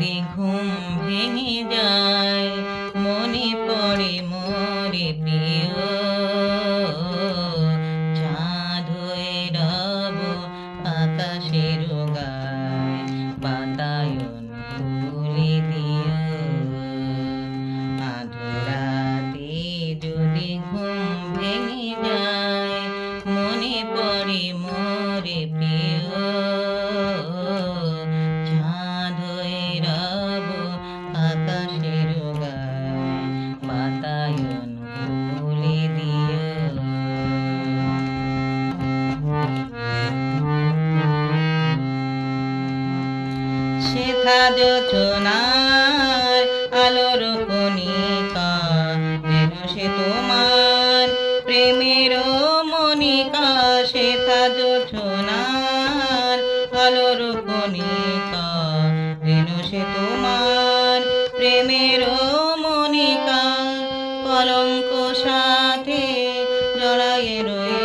যদি ঘুম ভেঙে যায় মনে পড়ে মোরে প্রিয় চাঁদ হয়ে রব আকাশের গায় বাতায়ন খুলে দিও আধরাতে যদি ঘুম ভেঙে যায় মনে পড়ে মোরে প্রিয় চাঁদ হয়ে রব আকাশের গায় বাতায়ন খুলে দিও সেথা যোচনার আলোর কণিকা যেন সে তোমার প্রেমের মনিকা সেথা যোচনার আলোর কণিকা যেন সে তোমার প্রেমের মনিকা কলঙ্ক সাথে জড়ায়ে রয়ে